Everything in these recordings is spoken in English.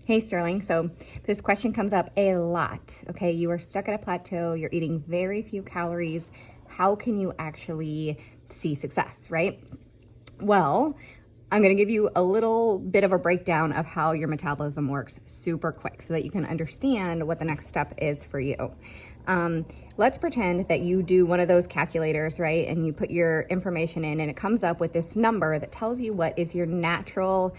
Hey, Sterling. So this question comes up a lot. Okay, you are stuck at a plateau. You're eating very few calories. How can you actually see success, right? Well, I'm going to give you a little bit of a breakdown of how your metabolism works super quick so that you can understand what the next step is for you. Let's pretend that you do one of those calculators, right? And you put your information in and it comes up with this number that tells you what is your natural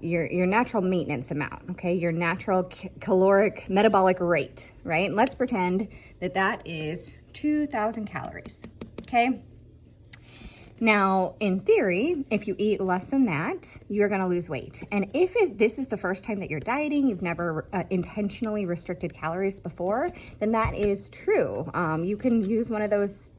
your natural maintenance amount, okay? Your natural caloric metabolic rate, right? And let's pretend that that is 2,000 calories, okay? Now, in theory, if you eat less than that, you're gonna lose weight. And if this is the first time that you're dieting, you've never intentionally restricted calories before, then that is true. You can use one of those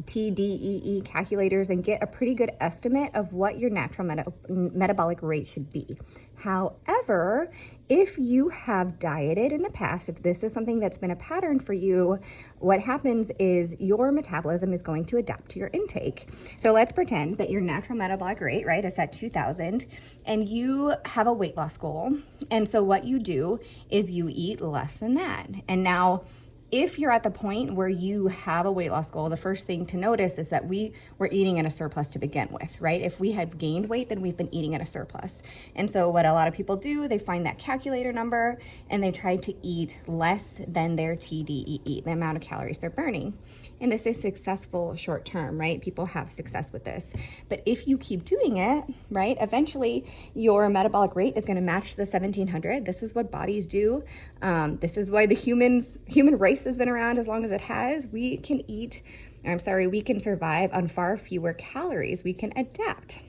TDEE calculators and get a pretty good estimate of what your natural metabolic rate should be. However, if you have dieted in the past, if this is something that's been a pattern for you, what happens is your metabolism is going to adapt to your intake. So let's pretend that your natural metabolic rate, right, is at 2,000 and you have a weight loss goal. And so what you do is you eat less than that. And now, if you're at the point where you have a weight loss goal, the first thing to notice is that we were eating in a surplus to begin with, right? If we had gained weight, then we've been eating at a surplus. And so what a lot of people do, they find that calculator number and they try to eat less than their TDEE, the amount of calories they're burning. And this is successful short term, right? People have success with this. But if you keep doing it, right, eventually your metabolic rate is going to match the 1,700. This is what bodies do. This is why the human race has been around as long as it has. We can survive on far fewer calories. We can adapt.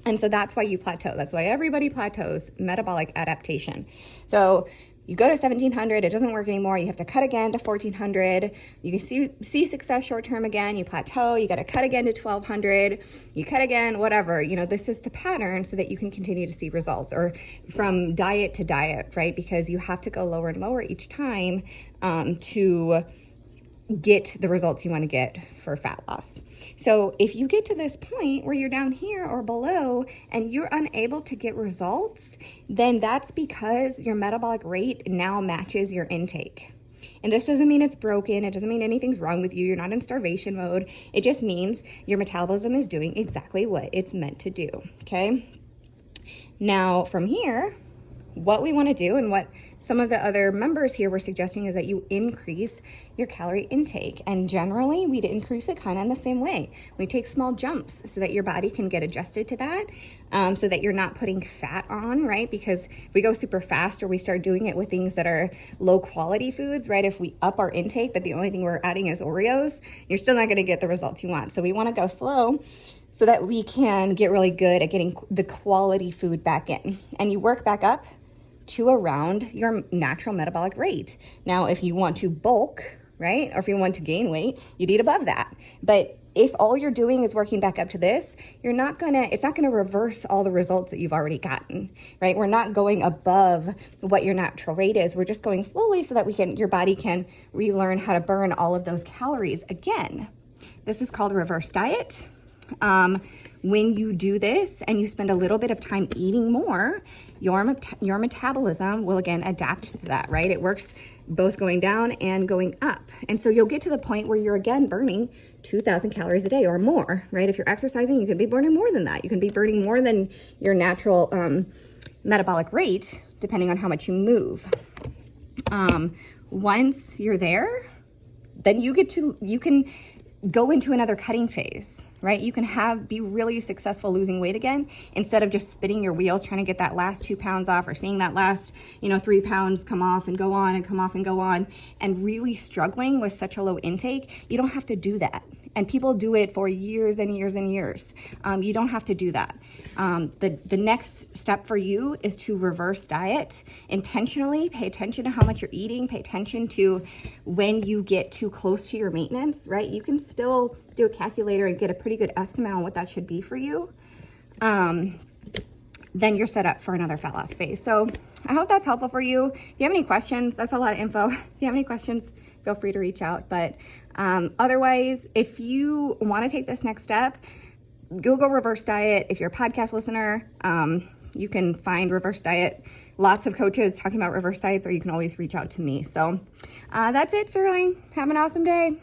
And so that's why you plateau. That's why everybody plateaus, metabolic adaptation. So you go to 1,700, it doesn't work anymore. You have to cut again to 1,400. You can see success short term again. You plateau, you got to cut again to 1,200. You cut again, whatever. This is the pattern so that you can continue to see results, or from diet to diet, right? Because you have to go lower and lower each time to get the results you want to get for fat loss. So if you get to this point where you're down here or below and you're unable to get results, then that's because your metabolic rate now matches your intake. And this doesn't mean it's broken. It doesn't mean anything's wrong with you. You're not in starvation mode. It just means your metabolism is doing exactly what it's meant to do, okay? Now from here, what we want to do, and what some of the other members here were suggesting, is that you increase your calorie intake. And generally, we'd increase it kind of in the same way. We take small jumps so that your body can get adjusted to that, so that you're not putting fat on, right? Because if we go super fast or we start doing it with things that are low quality foods, right? If we up our intake, but the only thing we're adding is Oreos, you're still not going to get the results you want. So we want to go slow so that we can get really good at getting the quality food back in. And you work back up to around your natural metabolic rate. Now, if you want to bulk, right, or if you want to gain weight, you'd eat above that. But if all you're doing is working back up to this, it's not gonna reverse all the results that you've already gotten, right? We're not going above what your natural rate is. We're just going slowly so that your body can relearn how to burn all of those calories again. This is called a reverse diet. When you do this and you spend a little bit of time eating more, your metabolism will again adapt to that, right? It works both going down and going up. And so you'll get to the point where you're again burning 2,000 calories a day or more, right? If you're exercising, you could be burning more than that. You can be burning more than your natural metabolic rate, depending on how much you move. Once you're there, then you can go into another cutting phase, right? You can be really successful losing weight again, instead of just spinning your wheels trying to get that last 2 pounds off, or seeing that last 3 pounds come off and go on and come off and go on, and really struggling with such a low intake. You don't have to do that. And people do it for years and years and years. You don't have to do that. The next step for you is to reverse diet intentionally. Pay attention to how much you're eating. Pay attention to when you get too close to your maintenance, right? You can still do a calculator and get a pretty good estimate on what that should be for you. Then you're set up for another fat loss phase. So I hope that's helpful for you. If you have any questions, that's a lot of info. If you have any questions, feel free to reach out. But otherwise, if you want to take this next step, Google reverse diet. If you're a podcast listener, You can find reverse diet, lots of coaches talking about reverse diets, or you can always reach out to me. So that's it, Sterling. Have an awesome day.